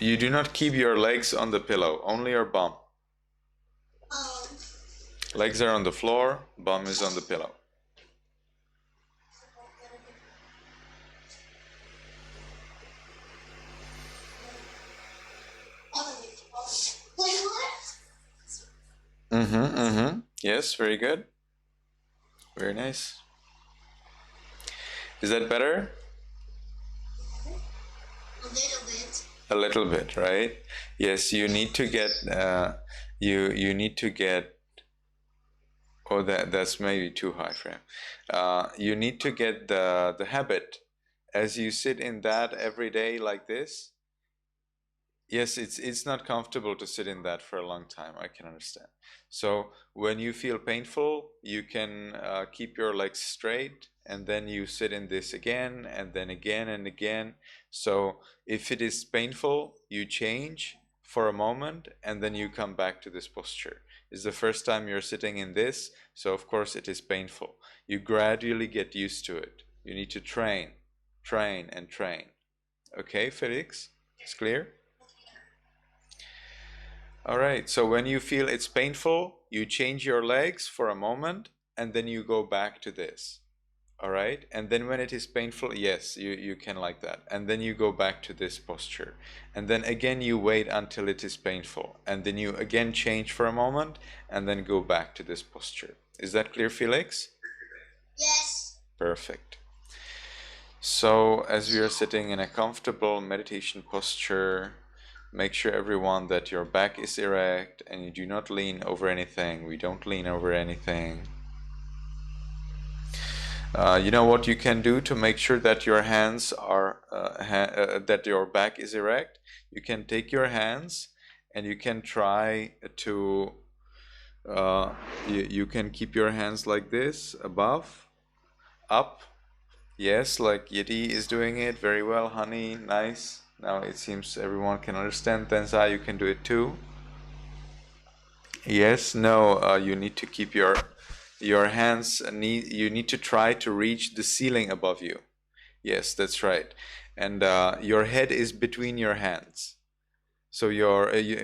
You do not keep your legs on the pillow, only your bum. Legs are on the floor, bum is on the pillow. Yes, very good. Very nice. Is that better? A little bit. A little bit, right? Yes, you need to get you need to get. Oh, that's maybe too high for him. You need to get the habit as you sit in that every day like this. Yes, it's not comfortable to sit in that for a long time. I can understand. So when you feel painful, you can keep your legs straight, and then you sit in this again, and then again and again. So if it is painful, you change for a moment, and then you come back to this posture. It's the first time you're sitting in this, so of course it is painful. You gradually get used to it. You need to train, train, and train. Okay, Felix? It's clear? All right, so when you feel it's painful, you change your legs for a moment and then you go back to this. All right, and then when it is painful, yes, you can like that. And then you go back to this posture. And then again, you wait until it is painful. And then you again change for a moment and then go back to this posture. Is that clear, Felix? Yes. Perfect. So as we are sitting in a comfortable meditation posture, make sure everyone that your back is erect and you do not lean over anything. We don't lean over anything. You know what you can do to make sure that your hands are that your back is erect? You can take your hands and you can try to you can keep your hands like this above, up. Yes, like Yeti is doing it very well, honey. Nice. Now it seems everyone can understand. Tenza, you can do it too. Yes, no, you need to keep your hands. You need to try to reach the ceiling above you. Yes, that's right. And your head is between your hands. So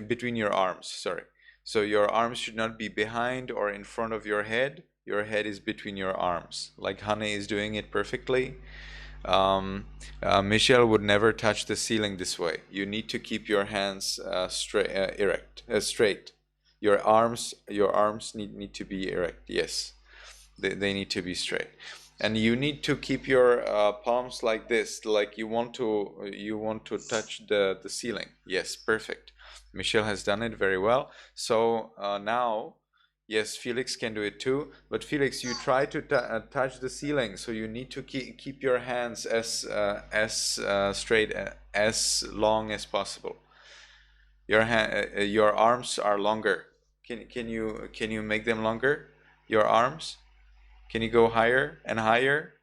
between your arms. Sorry. So your arms should not be behind or in front of your head. Your head is between your arms. Like Honey is doing it perfectly. Michelle would never touch the ceiling this way. You need to keep your hands straight, straight. Your arms need to be erect. Yes, they need to be straight, and you need to keep your palms like this, like you want to touch the ceiling. Yes, perfect. Michelle has done it very well. So now. Yes, Felix can do it too. But Felix, you try to touch the ceiling, so you need to keep your hands as straight as long as possible. Your arms are longer. Can you make them longer? Your arms? Can you go higher and higher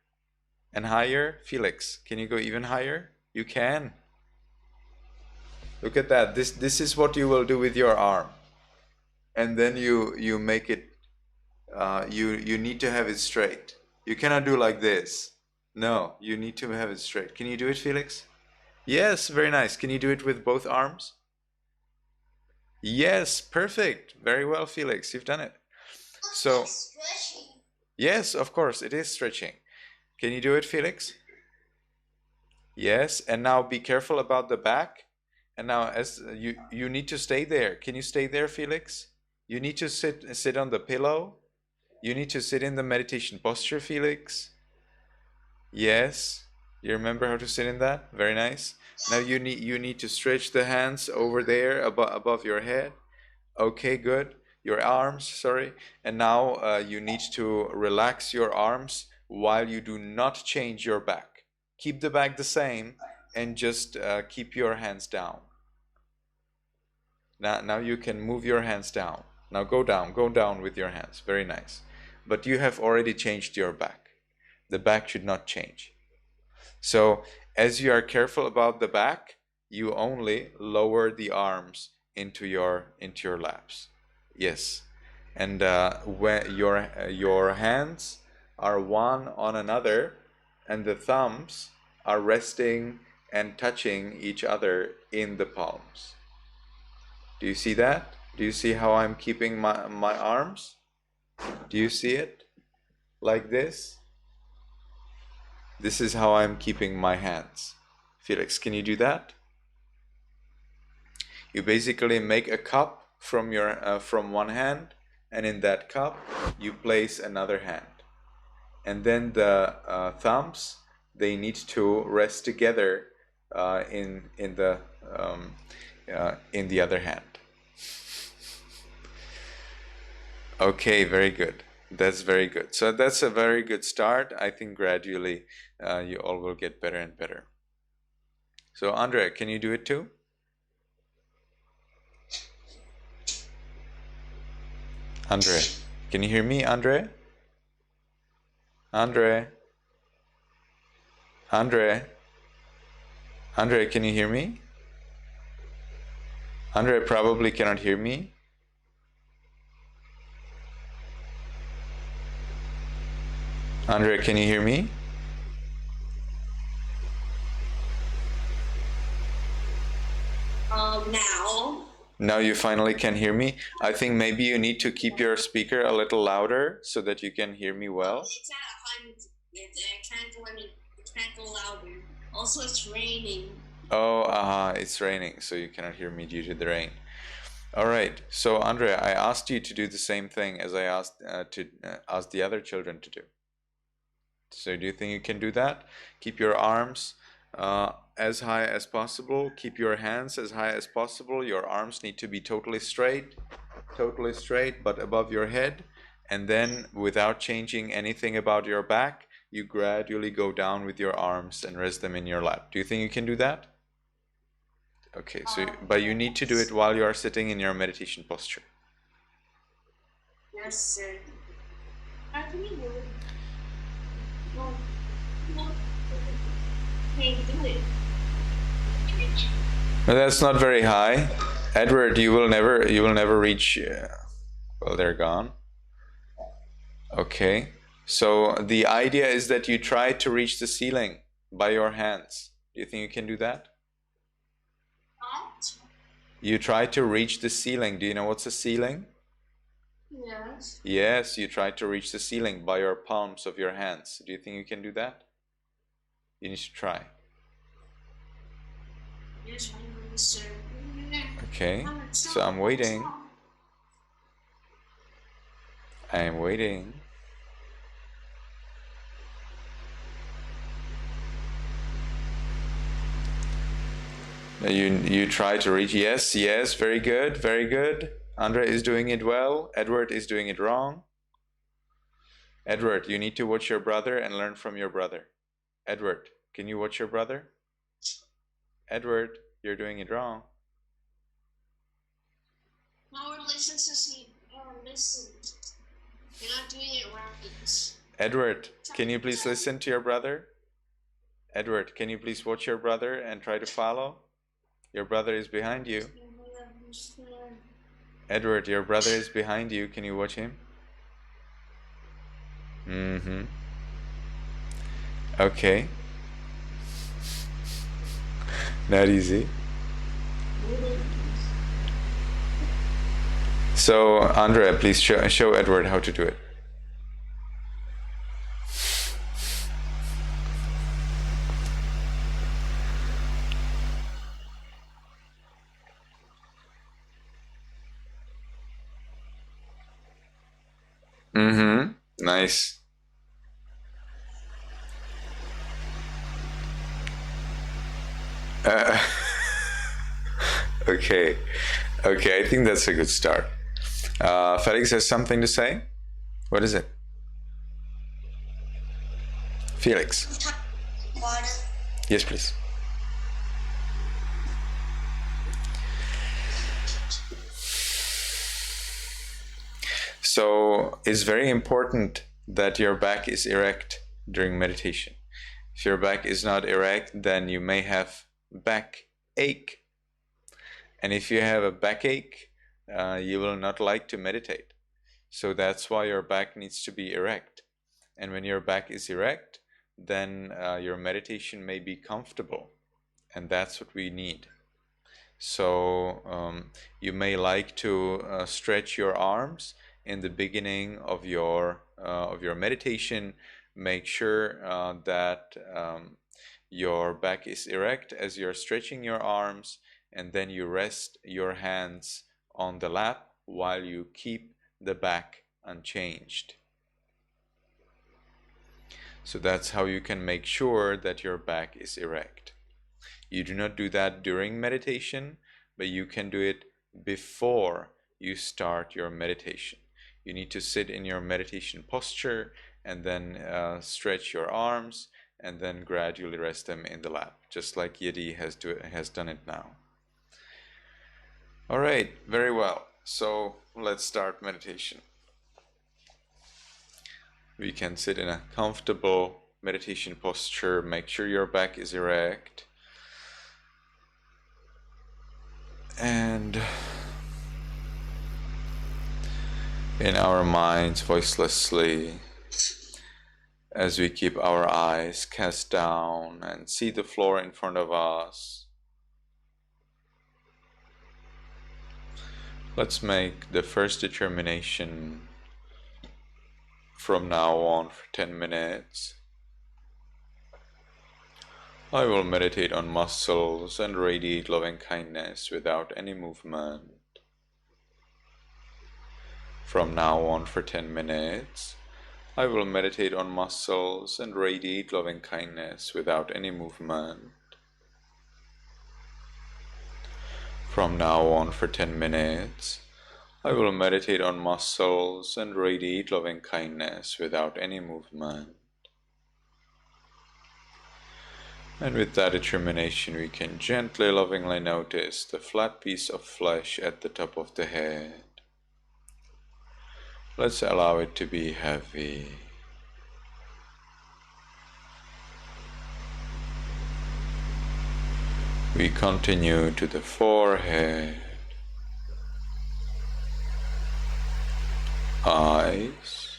and higher? Felix, can you go even higher? You can. Look at that. This is what you will do with your arm. And then you make it you need to have it straight. You cannot do like this. No, you need to have it straight. Can you do it, Felix? Yes, very nice. Can you do it with both arms? Yes, perfect. Very well, Felix. You've done it. So, Stretching. yes, of course, it is stretching. Can you do it, Felix? Yes, and now be careful about the back. And now as you need to stay there. Can you stay there, Felix? You need to sit on the pillow. You need to sit in the meditation posture, Felix. Yes. You remember how to sit in that? Very nice. Now you need to stretch the hands over there above your head. Okay, good. Your arms, sorry. And now you need to relax your arms while you do not change your back. Keep the back the same and just keep your hands down. Now you can move your hands down. Now go down with your hands. Very nice. But you have already changed your back. The back should not change. So as you are careful about the back, you only lower the arms into your laps. Yes, and when your hands are one on another, and the thumbs are resting and touching each other in the palms. Do you see that? Do you see how I'm keeping my arms? Do you see it? Like this? This is how I'm keeping my hands. Felix, can you do that? You basically make a cup from one hand, and in that cup you place another hand, and then the thumbs, they need to rest together in the other hand. Okay, very good. That's very good. So that's a very good start. I think gradually you all will get better and better. So Andre, can you do it too? Andre, can you hear me, Andre? Andre? Andre? Andre, can you hear me? Andre probably cannot hear me. Andre, can you hear me? Now. Now you finally can hear me. I think maybe you need to keep your speaker a little louder so that you can hear me well. It's at 100. It can't go louder. Also, it's raining. Oh, it's raining, so you cannot hear me due to the rain. All right. So Andre, I asked you to do the same thing as I asked ask the other children to do. So do you think you can do that? Keep your arms as high as possible. Keep your hands as high as possible. Your arms need to be totally straight, but above your head. And then without changing anything about your back, you gradually go down with your arms and rest them in your lap. Do you think you can do that? Okay, so but you need to do it while you are sitting in your meditation posture. Yes, sir. How can you do it? Hey, do it. But that's not very high. Edward, you will never reach. Well, they're gone. Okay. So the idea is that you try to reach the ceiling by your hands. Do you think you can do that? What? You try to reach the ceiling. Do you know what's a ceiling? Yes. Yes, you try to reach the ceiling by your palms of your hands. Do you think you can do that? You need to try. Yes, I know, sir. Okay. So I'm waiting. I am waiting. You try to reach. Yes, very good, very good. Andre is doing it well. Edward is doing it wrong. Edward, you need to watch your brother and learn from your brother. Edward, can you watch your brother? Edward, you're doing it wrong. No, listen to see. Listen. You're not doing it right. Edward, can you please listen to your brother? Edward, can you please watch your brother and try to follow? Your brother is behind you. Edward, your brother is behind you. Can you watch him? Mm-hmm. Okay. Not easy. So, Andrea, please show Edward how to do it. Mm-hmm. Nice. Uh, okay. Okay, I think that's a good start. Felix has something to say? What is it? Felix. Water. Yes, please. So it's very important that your back is erect during meditation. If your back is not erect, then you may have back ache. And if you have a backache, you will not like to meditate. So that's why your back needs to be erect. And when your back is erect, then your meditation may be comfortable and that's what we need. So you may like to stretch your arms in the beginning of your meditation. Make sure that your back is erect as you're stretching your arms, and then you rest your hands on the lap while you keep the back unchanged. So that's how you can make sure that your back is erect. You do not do that during meditation, but you can do it before you start your meditation. You need to sit in your meditation posture and then stretch your arms and then gradually rest them in the lap, just like Yeti has done it now. All right, very well. So let's start meditation. We can sit in a comfortable meditation posture. Make sure your back is erect. And in our minds, voicelessly, as we keep our eyes cast down and see the floor in front of us, let's make the first determination from now on for 10 minutes. I will meditate on muscles and radiate loving kindness without any movement. From now on for 10 minutes, I will meditate on muscles and radiate loving kindness without any movement. From now on for 10 minutes, I will meditate on muscles and radiate loving kindness without any movement. And with that determination, we can gently, lovingly notice the flat piece of flesh at the top of the head. Let's allow it to be heavy. We continue to the forehead, eyes,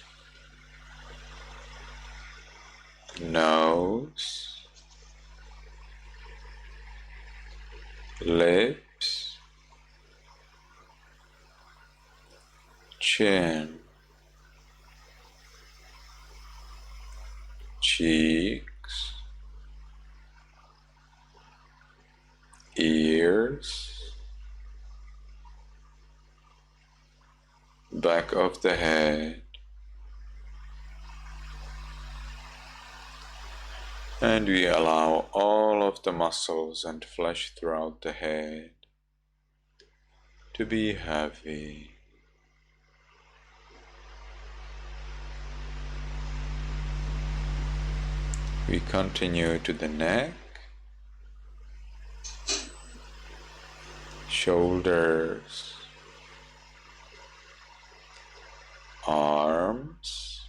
nose, lips, chin, cheeks, ears, back of the head, and we allow all of the muscles and flesh throughout the head to be heavy. We continue to the neck, shoulders, arms,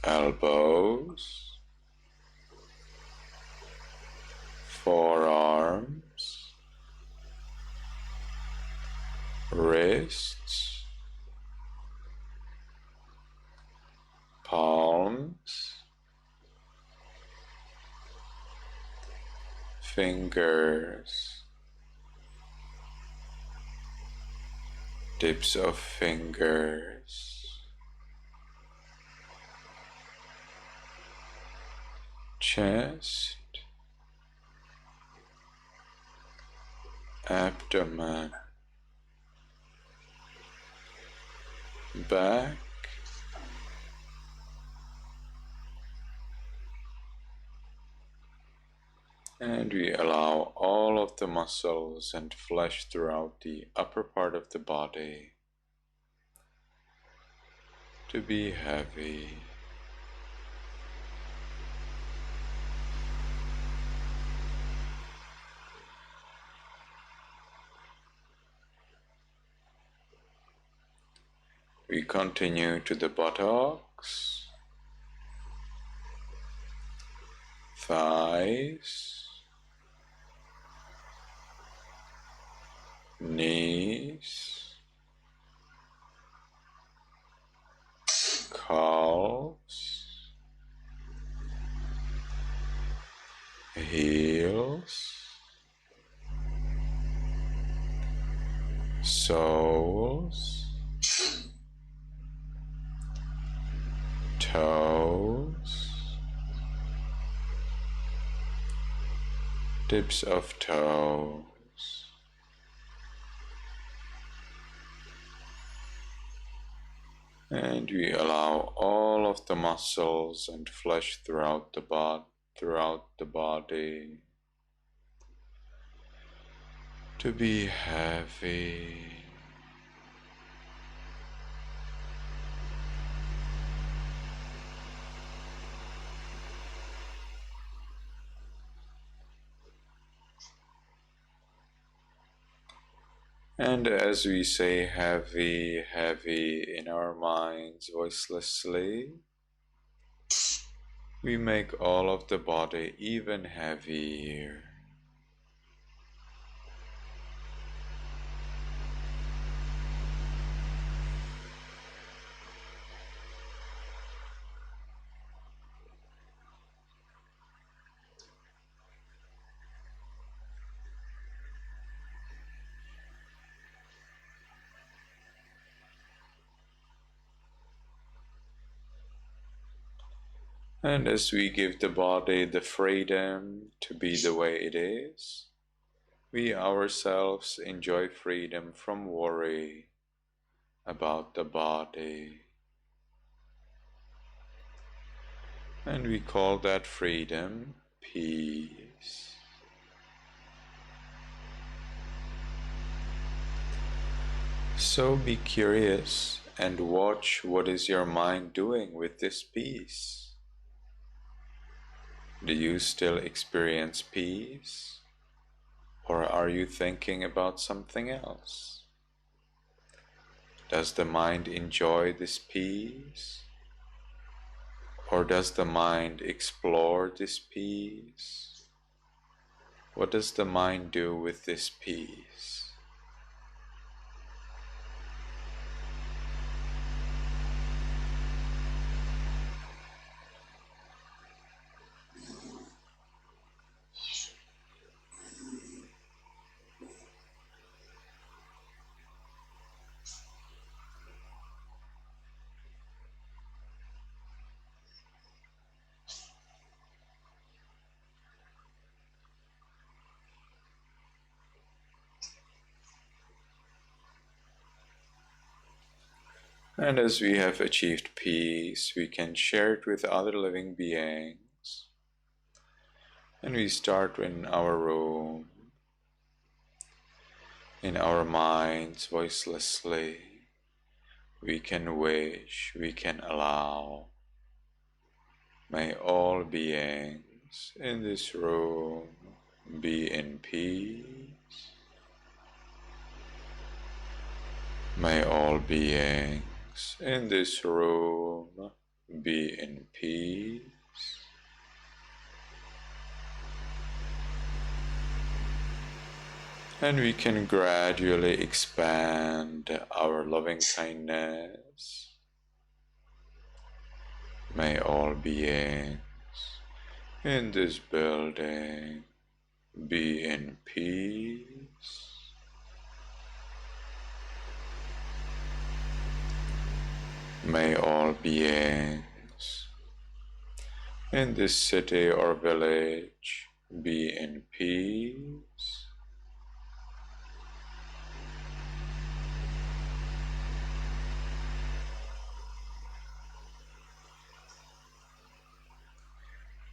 elbows, forearms, wrists, palms, fingers, tips of fingers, chest, abdomen, back, and we allow all of the muscles and flesh throughout the upper part of the body to be heavy. We continue to the buttocks, thighs, knees, calves, soles, toes, tips of toes, and we allow all of the muscles and flesh throughout the body to be heavy. And as we say heavy, heavy in our minds voicelessly, we make all of the body even heavier. And as we give the body the freedom to be the way it is, we ourselves enjoy freedom from worry about the body. And we call that freedom peace. So be curious and watch what is your mind doing with this peace. Do you still experience peace? Or are you thinking about something else? Does the mind enjoy this peace? Or does the mind explore this peace? What does the mind do with this peace? And as we have achieved peace, we can share it with other living beings. And we start in our room, in our minds, voicelessly. We can wish, we can allow. May all beings in this room be in peace. May all beings in this room be in peace. And we can gradually expand our loving kindness. May all beings in this building be in peace. May all beings in this city or village be in peace.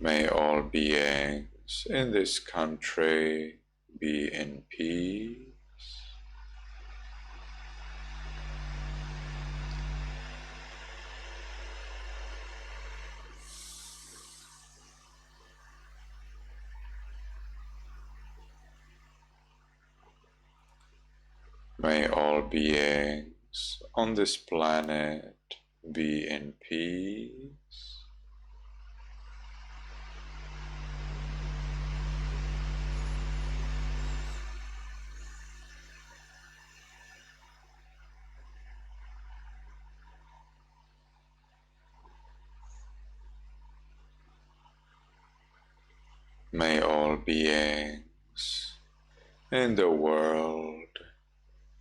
May all beings in this country be in peace. May all beings on this planet be in peace. May all beings in the world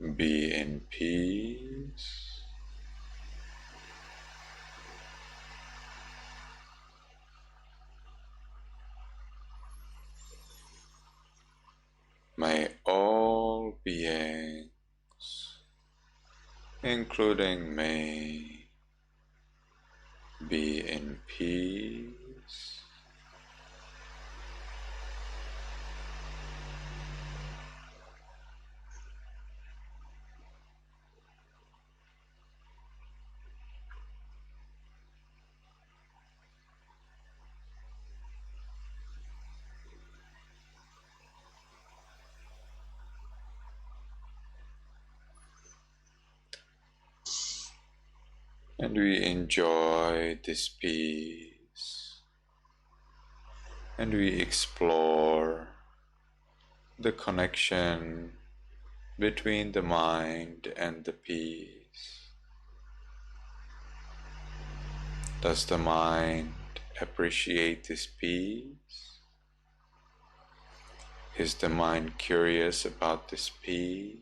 Be in peace. May all beings, including me, be in peace. And we enjoy this peace. And we explore the connection between the mind and the peace. Does the mind appreciate this peace? Is the mind curious about this peace?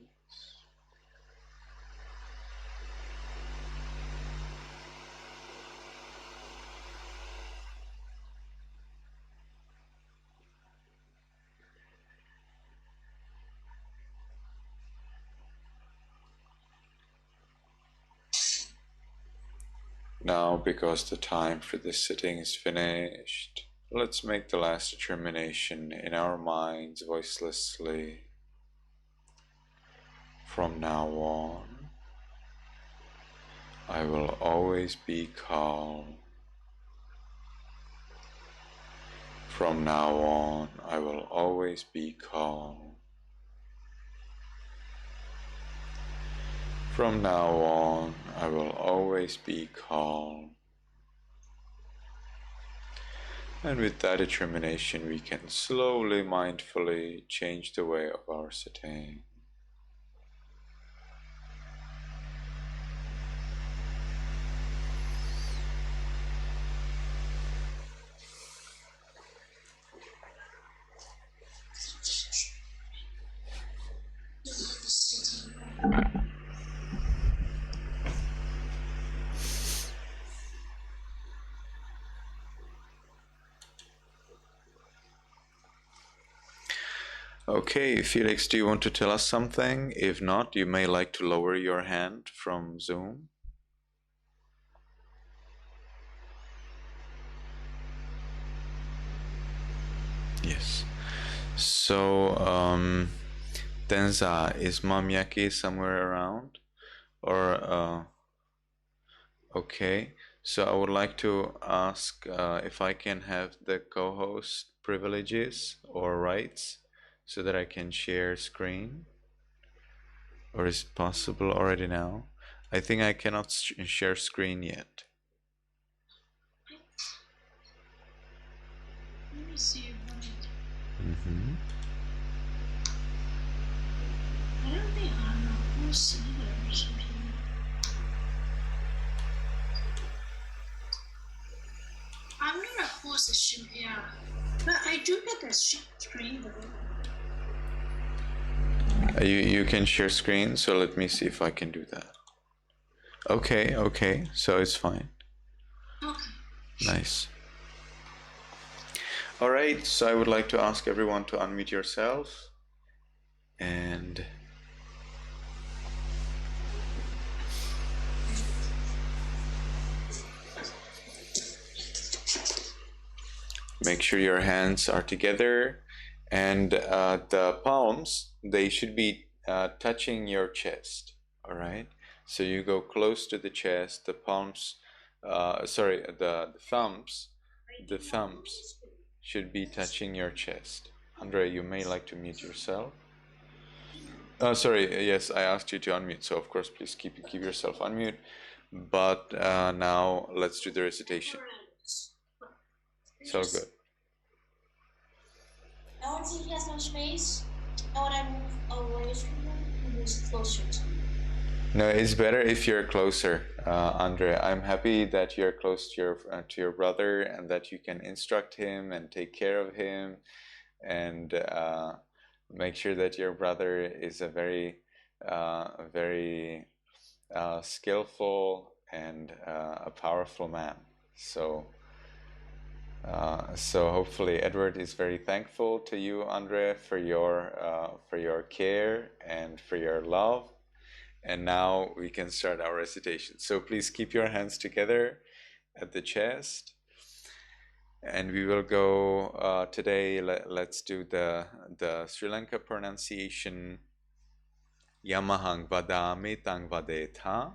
Now, because the time for this sitting is finished, let's make the last determination in our minds voicelessly. From now on, I will always be calm. From now on, I will always be calm. From now on, I will always be calm. And with that determination, we can slowly, mindfully change the way of our sitting. Okay, Felix, do you want to tell us something? If not, you may like to lower your hand from Zoom. Yes. So, Tenza, is Mamyaki somewhere around? Or, okay. So I would like to ask if I can have the co-host privileges or rights so that I can share screen. Or is it possible already now? I think I cannot share screen yet. Let me see. Mm-hmm. I don't think I'm a host either or something. I'm not a host, yeah. But I do get the screen though. You can share screen, so let me see if I can do that. Okay, so it's fine. Okay. Nice. All right, so I would like to ask everyone to unmute yourself and make sure your hands are together, and the palms, they should be touching your chest. All right, so you go close to the chest, the palms, the thumbs should be touching your chest. Andre, you may like to mute yourself. Sorry, yes, I asked you to unmute, so of course, please keep yourself unmute. But now let's do the recitation. It's all good. I want to see he has no space. And when I move away from him, he moves closer to me. No, it's better if you're closer, Andre. I'm happy that you're close to your brother and that you can instruct him and take care of him and make sure that your brother is a very very skillful and a powerful man. So hopefully Edward is very thankful to you, Andre, for your care and for your love. And now we can start our recitation. So please keep your hands together at the chest. And we will go today. Let's do the Sri Lanka pronunciation. Yamahang vadami tang vadetha.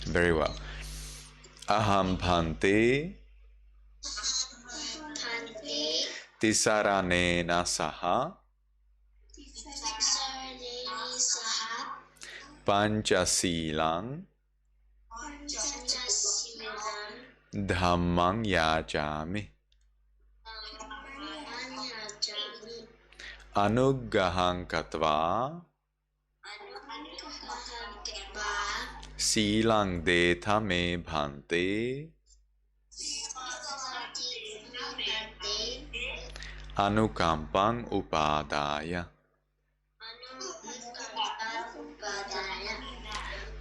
Very well. Aham bhante tisaranena saha panchasilang dhammang yajami anuggahang katva silang detha me bhante anukampang upadaya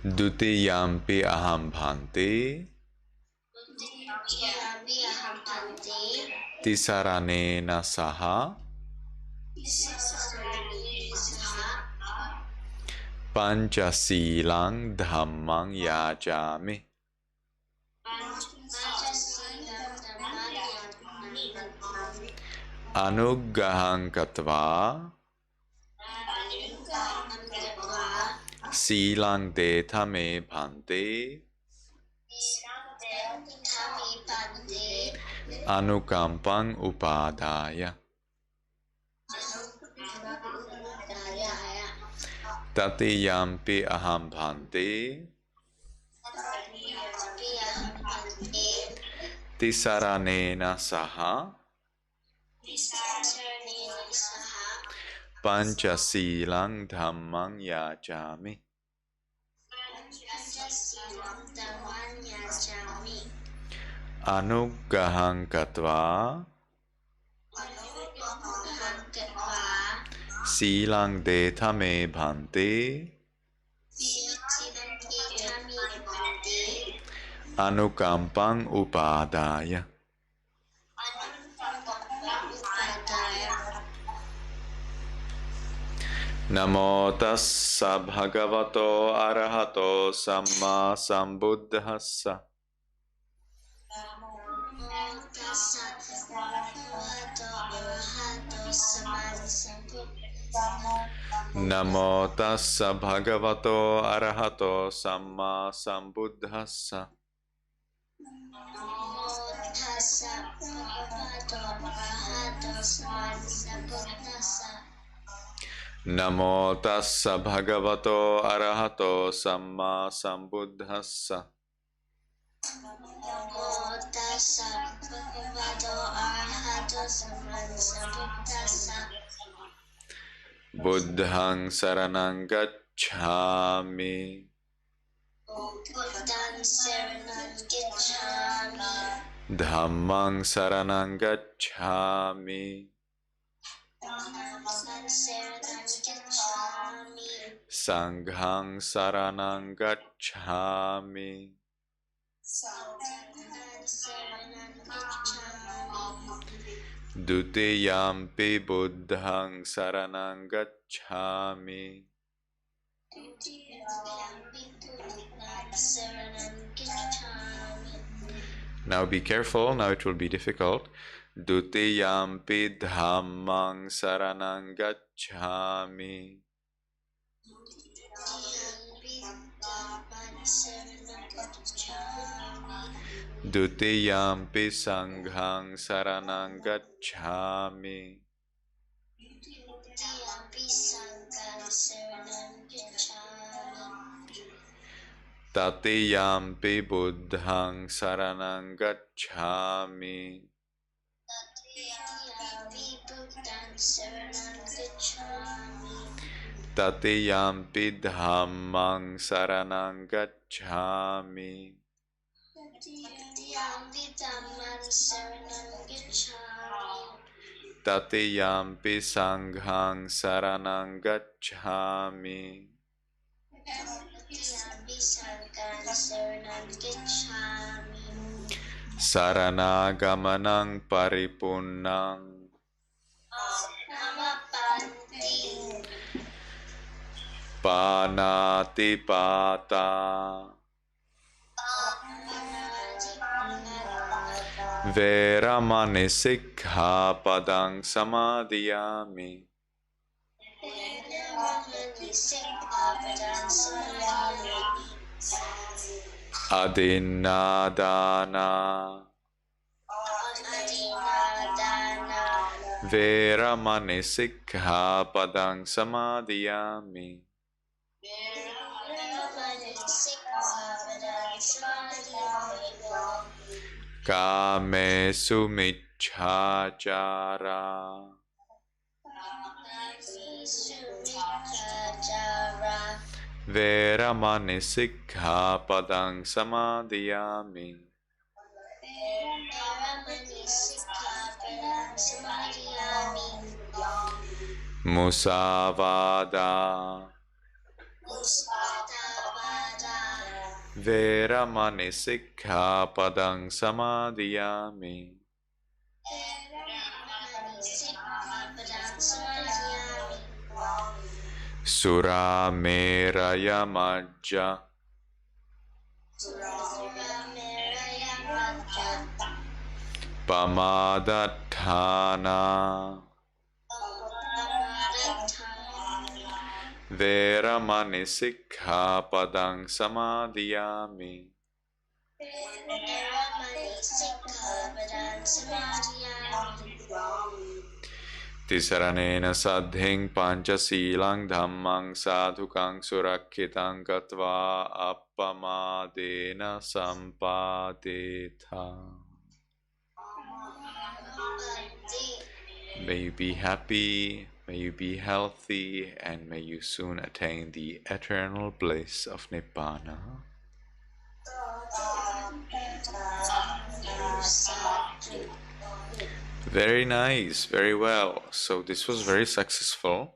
dutiyampi aham bhante tisaranena saha panchasilang dhammang yajami anuggahang katva silang detha me bhante anukampang upadaya tatiyampi aham bhante tisaranena saha panchasilang dhammang yajami anuggahang katva silang detha me bhante anukampang upadaya. Namo tassa bhagavato arahato samma sambuddhassa. Namo tassa bhagavato arahato samma sambuddhassa. Namo tassa bhagavato arahato samma sambuddhassa. Buddhang saranang gacchami. Dhammang saranang gacchami. Sanghang saranang gacchami. Dutiyampi buddhang saranang gacchami. Now be careful, now it will be difficult. Dutiyampi dhammang saranang gacchami. Dutiyampi sanghang saranang gacchami. Tatiyampi buddhang saranang gacchami. Tatiyampi dhammang saranang gacchami. Tatiyampi sanghang saranang gacchami. Saranaгаmanang paripunnang panatipata. Veramani sikkhapadang samadhiyami. Adinadana. Veramani sikkhapadang samadhiyami. Kame sumichhachara. Veramani sikkhapadang samadhiyami. Musavada. Veramani sikkhapadang samadhiyami. Surameraya majja. Pamadatthana. Veramani sikkhapadang samadhiyami. Tisaranena saddhing panchasilang dhammang sadhukang surakkitang katva appamadena sampadetha. May you be happy, may you be healthy, and may you soon attain the eternal bliss of Nibbana. Very nice, very well. So this was very successful.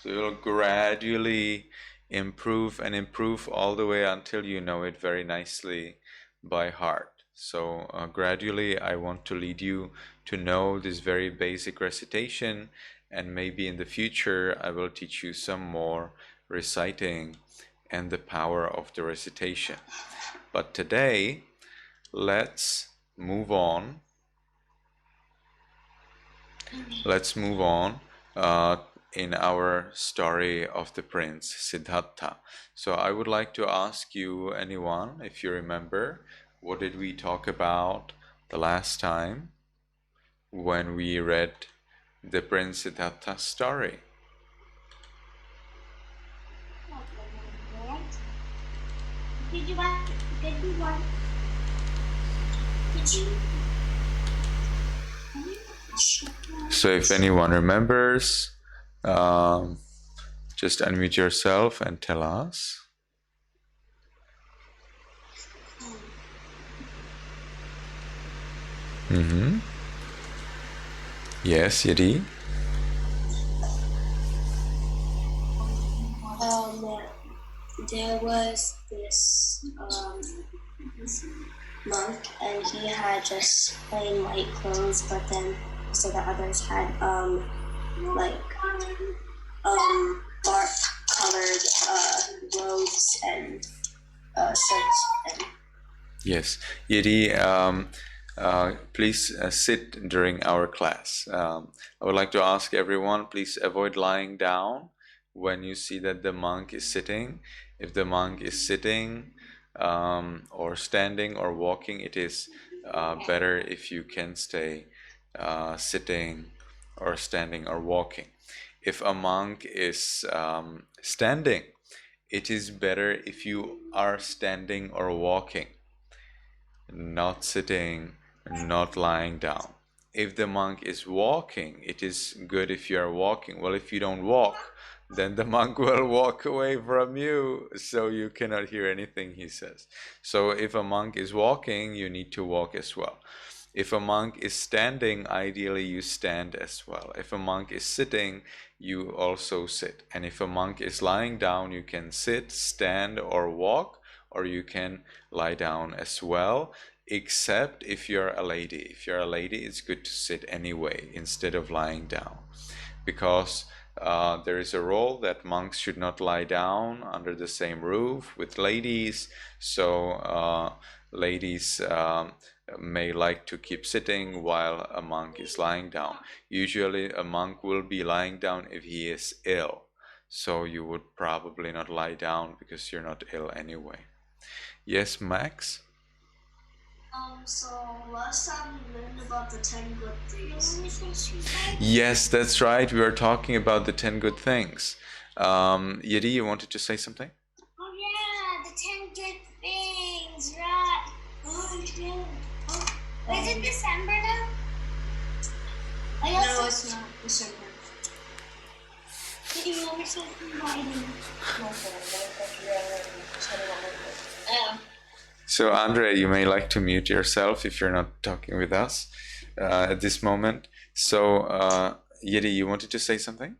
So you'll gradually improve and improve all the way until you know it very nicely by heart. So gradually I want to lead you to know this very basic recitation, and maybe in the future I will teach you some more reciting and the power of the recitation. But today, let's move on. Let's move on in our story of the prince Siddhartha. So I would like to ask you, anyone, if you remember, what did we talk about the last time when we read the prince Siddhartha story? So if anyone remembers, just unmute yourself and tell us. Yes, Yadi? There was this monk, and he had just plain white clothes, but then so the others had like dark colored robes and shirts. And yes, Yadi, please sit during our class. I would like to ask everyone, please avoid lying down when you see that the monk is sitting. If the monk is sitting or standing or walking, it is better if you can stay sitting or standing or walking. If a monk is standing, it is better if you are standing or walking, not sitting, not lying down. If the monk is walking, it is good if you are walking. Well, if you don't walk, then the monk will walk away from you, so you cannot hear anything he says. So if a monk is walking, you need to walk as well. If a monk is standing, ideally you stand as well. If a monk is sitting, you also sit. And if a monk is lying down, you can sit, stand, or walk, or you can lie down as well, except if you're a lady. If you're a lady, it's good to sit anyway instead of lying down, because there is a rule that monks should not lie down under the same roof with ladies. So ladies may like to keep sitting while a monk is lying down. Usually a monk will be lying down if he is ill. So you would probably not lie down because you're not ill anyway. Yes, Max? So last time we learned about the 10 good things. Yes, that's right. We were talking about the 10 good things. Yedi, you wanted to say something? Oh yeah, the 10 good things, right? Oh yeah. Oh. Is it December now? No, it's not December. Did you ever say inviting? So, Andre, you may like to mute yourself if you're not talking with us at this moment. So, Yedi, you wanted to say something?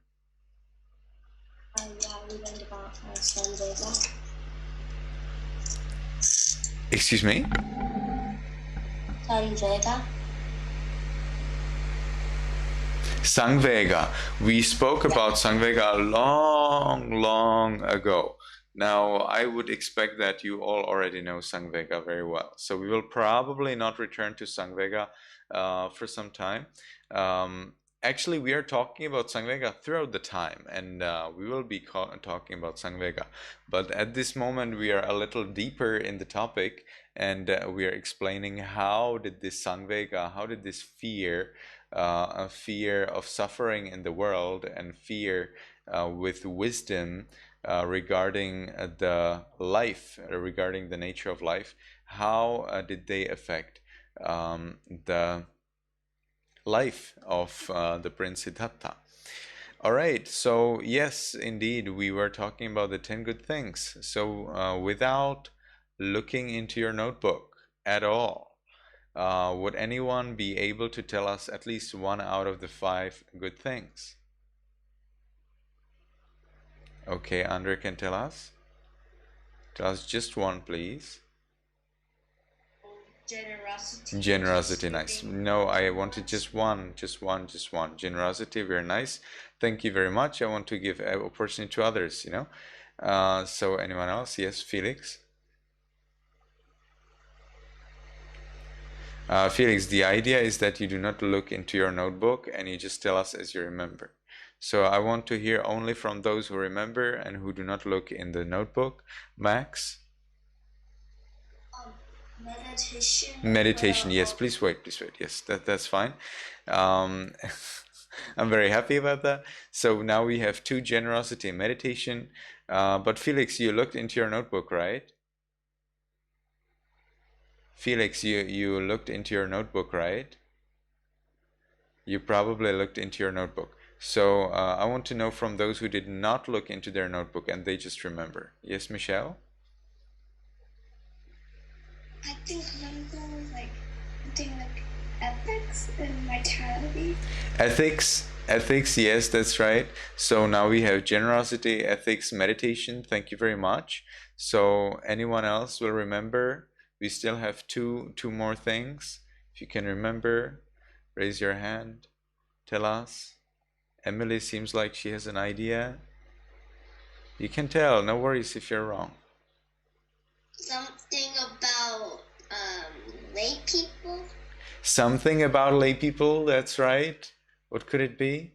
Yeah, we learned about Samvega. Excuse me? Samvega. Sangvega. We spoke about Sangvega long ago. Now, I would expect that you all already know Sangvega very well. So we will probably not return to Sangvega for some time. Actually, we are talking about Sangvega throughout the time, and we will be talking about Sangvega. But at this moment, we are a little deeper in the topic, and we are explaining how did this Sangvega, how did this fear, a fear of suffering in the world and fear with wisdom regarding the life, regarding the nature of life, how did they affect the life of the Prince Siddhartha? All right, so yes, indeed, we were talking about the 10 good things. So without looking into your notebook at all, would anyone be able to tell us at least one out of the 5 good things? Okay, Andre can tell us. Tell us just one, please. Generosity. Generosity, nice. No, I wanted just one. Generosity, very nice. Thank you very much. I want to give an opportunity to others, So anyone else? Yes, Felix? Felix, the idea is that you do not look into your notebook and you just tell us as you remember. So I want to hear only from those who remember and who do not look in the notebook. Max? Meditation. Meditation, yes, please wait. Yes, that's fine. I'm very happy about that. So now we have 2, generosity and meditation. But Felix, you looked into your notebook, right? Felix, you looked into your notebook, right? You probably looked into your notebook. So I want to know from those who did not look into their notebook and they just remember. Yes, Michelle? I think one of them was like ethics and vitality. Ethics, yes, that's right. So now we have generosity, ethics, meditation. Thank you very much. So anyone else will remember? We still have two more things. If you can remember, raise your hand. Tell us. Emily seems like she has an idea. You can tell, no worries if you're wrong. Something about lay people. Something about lay people, that's right. What could it be?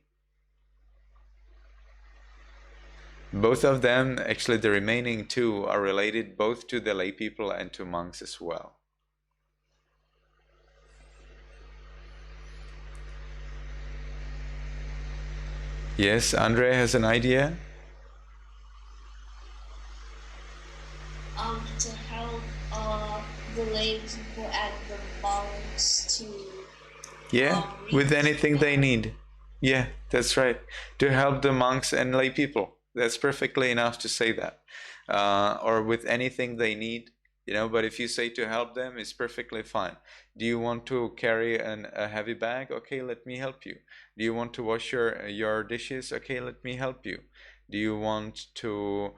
Both of them, actually the remaining 2 are related both to the lay people and to monks as well. Yes, Andre has an idea? To help the lay people and the monks to with anything they need. Yeah, that's right. To help the monks and lay people. That's perfectly enough to say that. Or with anything they need. but if you say to help them, it's perfectly fine. Do you want to carry a heavy bag? Okay, let me help you. Do you want to wash your dishes? Okay, let me help you. Do you want to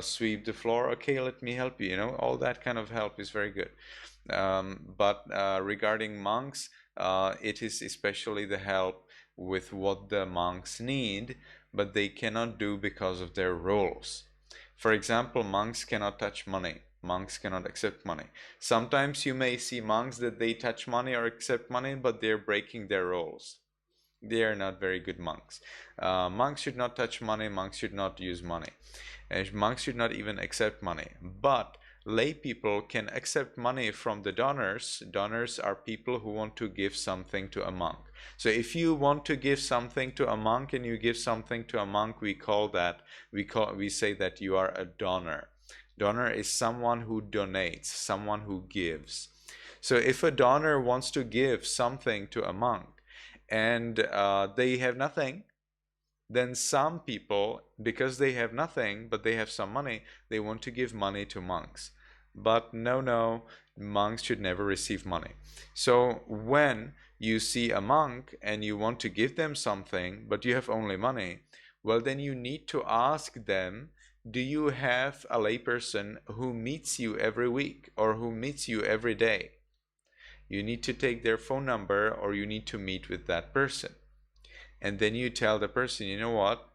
sweep the floor? Okay, let me help you. All that kind of help is very good. But regarding monks, it is especially the help with what the monks need, but they cannot do because of their roles. For example, monks cannot touch money. Monks cannot accept money. Sometimes you may see monks that they touch money or accept money, but they're breaking their roles. They are not very good monks. Monks should not touch money. Monks should not use money. Monks should not even accept money. But lay people can accept money from the donors. Donors are people who want to give something to a monk. So if you want to give something to a monk and you give something to a monk, we say that you are a donor. Donor is someone who donates, someone who gives. So if a donor wants to give something to a monk and they have nothing, then some people, because they have nothing but they have some money, they want to give money to monks. But no, monks should never receive money. So when you see a monk and you want to give them something but you have only money, well, then you need to ask them, do you have a layperson who meets you every week or who meets you every day? You need to take their phone number or you need to meet with that person. And then you tell the person, you know what?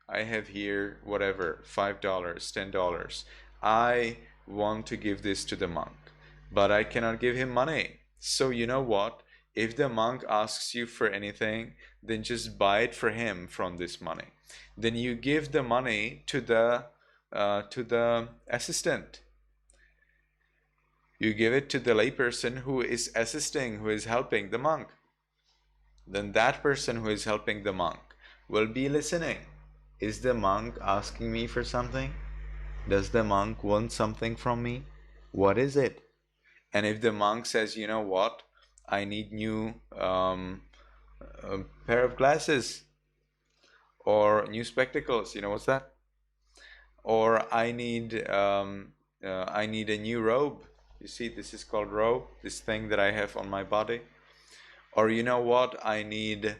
I have here whatever, $5, $10. I want to give this to the monk, but I cannot give him money. So you know what? If the monk asks you for anything, then just buy it for him from this money. Then you give the money to the assistant. You give it to the layperson who is assisting, who is helping the monk. Then that person who is helping the monk will be listening. Is the monk asking me for something? Does the monk want something from me? What is it? And if the monk says, you know what, I need new pair of glasses or new spectacles, what's that? Or I need a new robe. You see, this is called robe, this thing that I have on my body. Or you know what, I need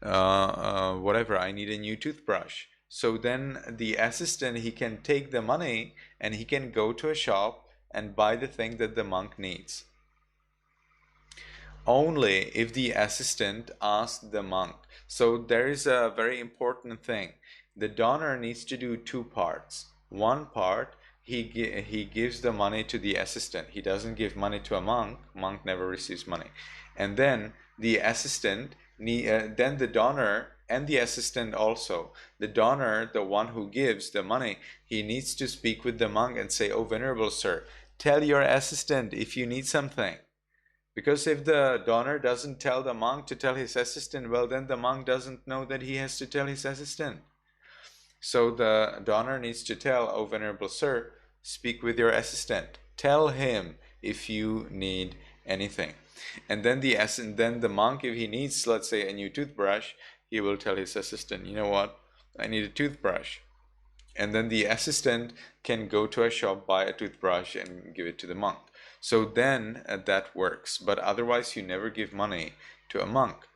whatever, I need a new toothbrush. So then the assistant, he can take the money and he can go to a shop and buy the thing that the monk needs. Only if the assistant asks the monk. So there is a very important thing. The donor needs to do two parts. One part, he gives the money to the assistant. He doesn't give money to a monk. Monk never receives money. And then the assistant, then the donor and the assistant also. The donor, the one who gives the money, he needs to speak with the monk and say, "Oh, venerable sir, tell your assistant if you need something." Because if the donor doesn't tell the monk to tell his assistant, well, then the monk doesn't know that he has to tell his assistant. So the donor needs to tell, "Oh, venerable sir, speak with your assistant. Tell him if you need anything." And then the monk, if he needs, let's say, a new toothbrush, he will tell his assistant, "You know what? I need a toothbrush." And then the assistant can go to a shop, buy a toothbrush, and give it to the monk. So then that works. But otherwise, you never give money to a monk.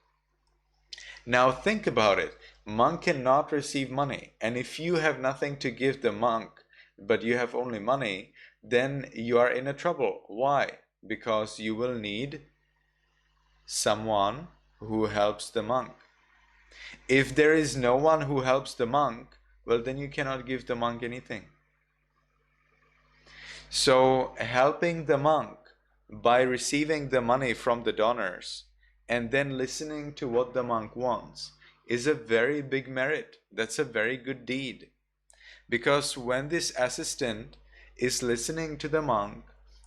Now think about it. Monk cannot receive money. And if you have nothing to give the monk, but you have only money, then you are in a trouble. Why? Because you will need someone who helps the monk. If there is no one who helps the monk, well, then you cannot give the monk anything. So helping the monk by receiving the money from the donors and then listening to what the monk wants is a very big merit. That's a very good deed. Because when this assistant is listening to the monk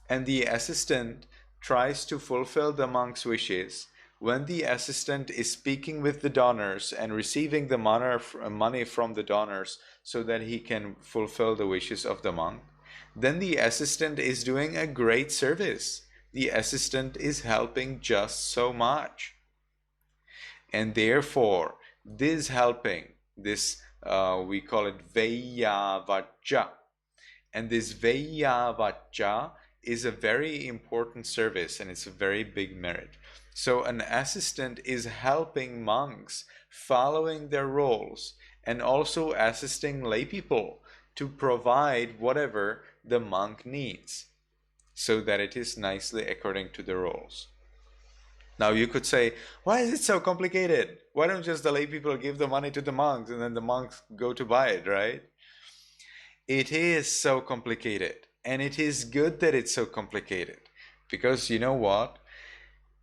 and the assistant tries to fulfill the monk's wishes, when the assistant is speaking with the donors and receiving the money from the donors so that he can fulfill the wishes of the monk, then the assistant is doing a great service. The assistant is helping just so much. And therefore, this helping, we call it Vayavaja. And this Veyavacha is a very important service, and it's a very big merit. So an assistant is helping monks following their roles and also assisting lay people to provide whatever the monk needs so that it is nicely according to the roles. Now you could say, why is it so complicated? Why don't just the lay people give the money to the monks and then the monks go to buy it, right? It is so complicated, and it is good that it's so complicated, because you know what?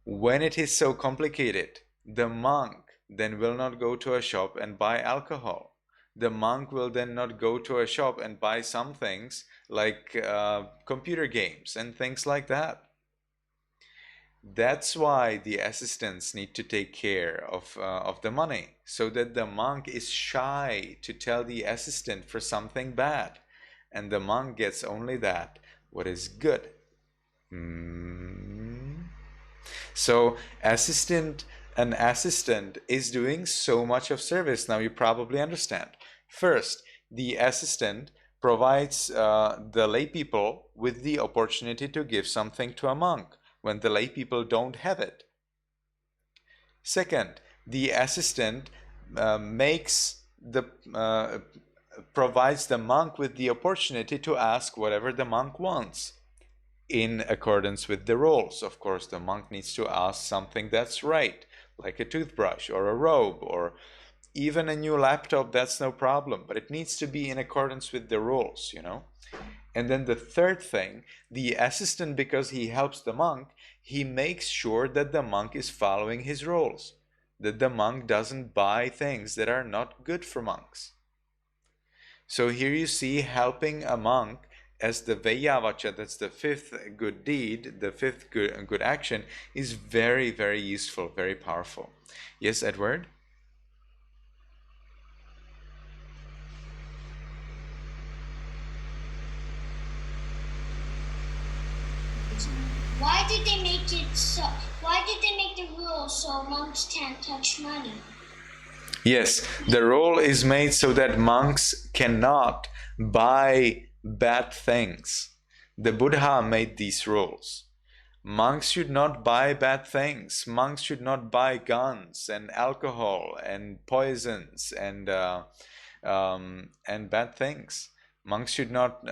When it is so complicated, the monk then will not go to a shop and buy alcohol. The monk will then not go to a shop and buy some things like computer games and things like that. That's why the assistants need to take care of the money, so that the monk is shy to tell the assistant for something bad, and the monk gets only that what is good. So an assistant is doing so much of service. Now you probably understand. First, the assistant provides the lay people with the opportunity to give something to a monk when the lay people don't have it. Second, the assistant provides the monk with the opportunity to ask whatever the monk wants in accordance with the rules. Of course, the monk needs to ask something that's right, like a toothbrush or a robe or even a new laptop. That's no problem, but it needs to be in accordance with the rules, you know. And then the third thing, the assistant, because he helps the monk, he makes sure that the monk is following his rules, that the monk doesn't buy things that are not good for monks. So here you see helping a monk as the Veyavacha, that's the fifth good deed, the fifth good action, is very, very useful, very powerful. Yes, Edward? Why did they make it so? Why did they make the rule so monks can't touch money? Yes, the rule is made so that monks cannot buy bad things. The Buddha made these rules. Monks should not buy bad things. Monks should not buy guns and alcohol and poisons and bad things. Monks should not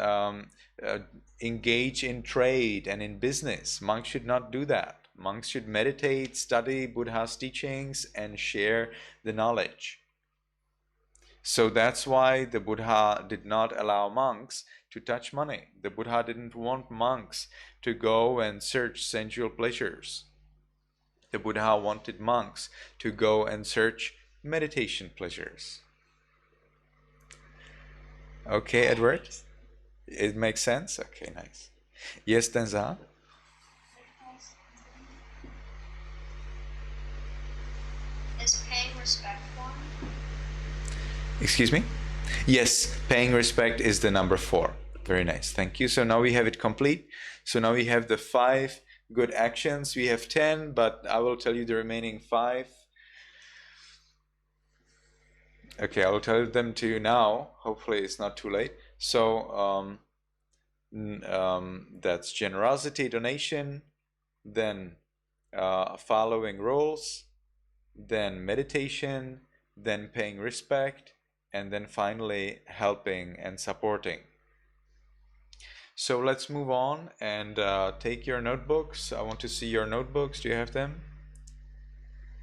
engage in trade and in business. Monks should not do that. Monks should meditate, study Buddha's teachings, and share the knowledge. So that's why the Buddha did not allow monks to touch money. The Buddha didn't want monks to go and search sensual pleasures. The Buddha wanted monks to go and search meditation pleasures. Okay, Edward? It makes sense? Okay, nice. Yes, Tenza? Is paying respect one? Excuse me? Yes, paying respect is the number 4. Very nice. Thank you. So now we have it complete. So now we have the 5 good actions. We have 10, but I will tell you the remaining 5. Okay, I will tell them to you now. Hopefully it's not too late. So that's generosity, donation, then following rules, then meditation, then paying respect, and then finally helping and supporting. So let's move on and take your notebooks. I want to see your notebooks. Do you have them?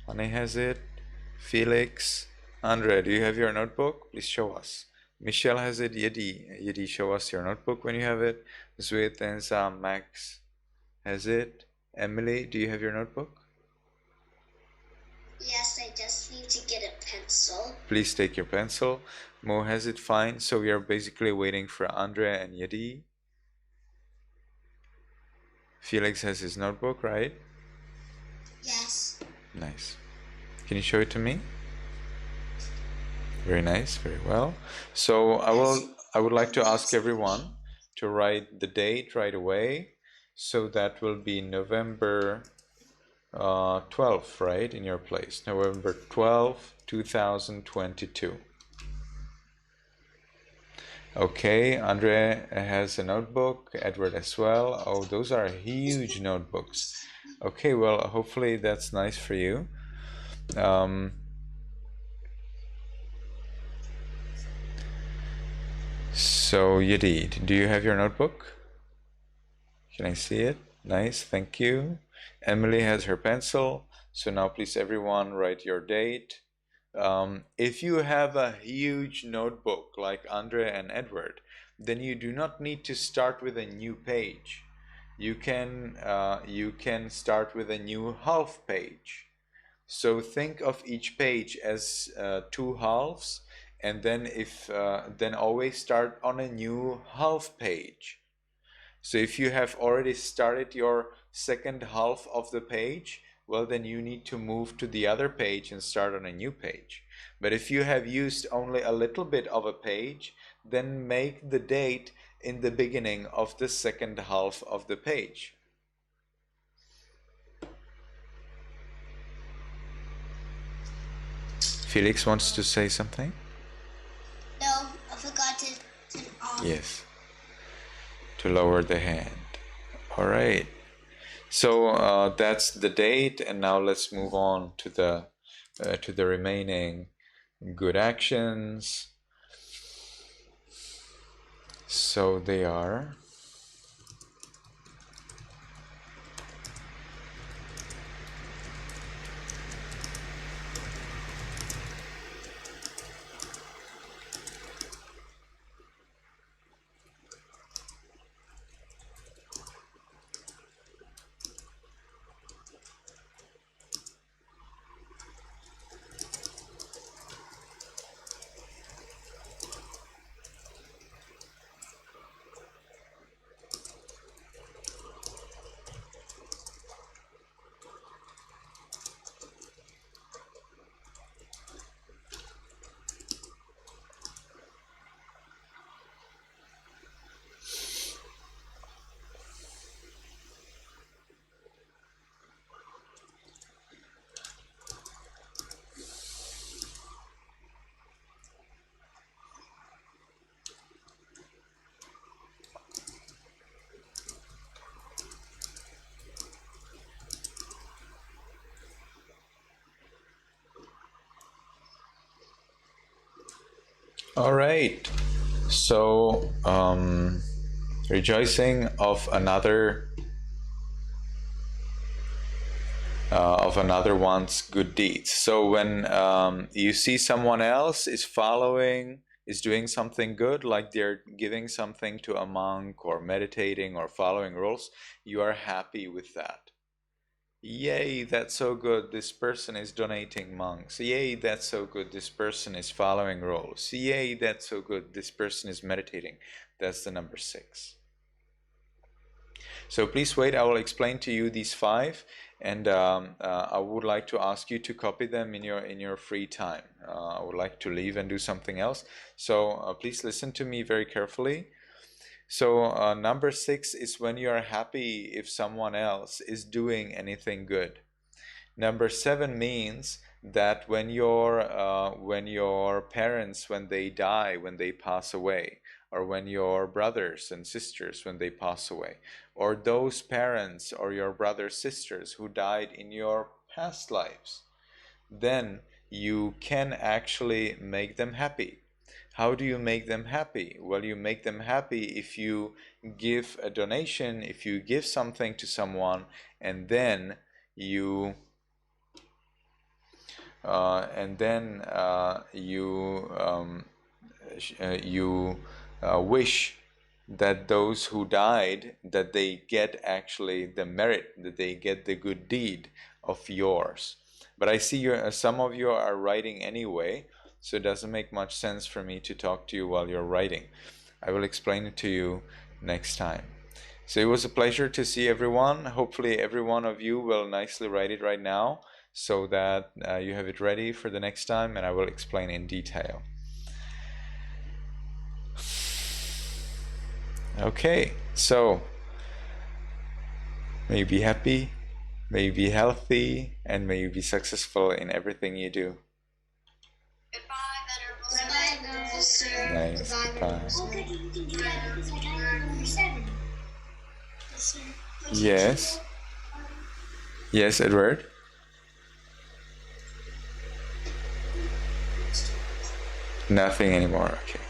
Anne has it. Felix. Andre, do you have your notebook? Please show us. Michelle has it. Yedi, show us your notebook when you have it. Zwit and Max has it. Emily, do you have your notebook? Yes, I just need to get a pencil. Please take your pencil. Mo has it. Fine. So we are basically waiting for Andre and Yedi. Felix has his notebook, right? Yes. Nice. Can you show it to me? Very nice, very well. So I would like to ask everyone to write the date right away. So that will be November 12th, right, in your place. November 12th, 2022. Okay, Andre has a notebook, Edward as well. Oh, those are huge notebooks. Okay, well, hopefully that's nice for you. So, Yadid, do you have your notebook? Can I see it? Nice, thank you. Emily has her pencil. So now please everyone write your date. If you have a huge notebook like Andre and Edward, then you do not need to start with a new page. You can start with a new half page. So think of each page as two halves, and then always start on a new half page. So if you have already started your second half of the page, well, then you need to move to the other page and start on a new page. But if you have used only a little bit of a page, then make the date in the beginning of the second half of the page. Felix wants to say something? No, I forgot to turn off. Yes. To lower the hand. All right. So that's the date, and now let's move on to the remaining good actions. So they are all right. So rejoicing of another one's good deeds. So when you see someone else is doing something good, like they're giving something to a monk or meditating or following rules, you are happy with that. Yay, that's so good. This person is donating monks. Yay, that's so good. This person is following rules. Yay, that's so good. This person is meditating. That's the number 6. So please wait, I will explain to you these 5, and I would like to ask you to copy them in your free time. I would like to leave and do something else. So please listen to me very carefully. So number 6 is when you are happy if someone else is doing anything good. Number 7 means that when your parents, when they die, when they pass away, or when your brothers and sisters, when they pass away, or those parents or your brothers, sisters who died in your past lives, then you can actually make them happy. How do you make them happy? Well, you make them happy if you give a donation, if you give something to someone, and then you wish that those who died, that they get actually the merit, that they get the good deed of yours. But I see some of you are writing anyway, so it doesn't make much sense for me to talk to you while you're writing. I will explain it to you next time. So it was a pleasure to see everyone. Hopefully every one of you will nicely write it right now, so that you have it ready for the next time, and I will explain in detail. Okay, so may you be happy, may you be healthy, and may you be successful in everything you do. Goodbye, Venerable. Nice. Goodbye. Oh, good, you can do that because I got number 7. Yes. Yes, Edward. Nothing anymore. Okay.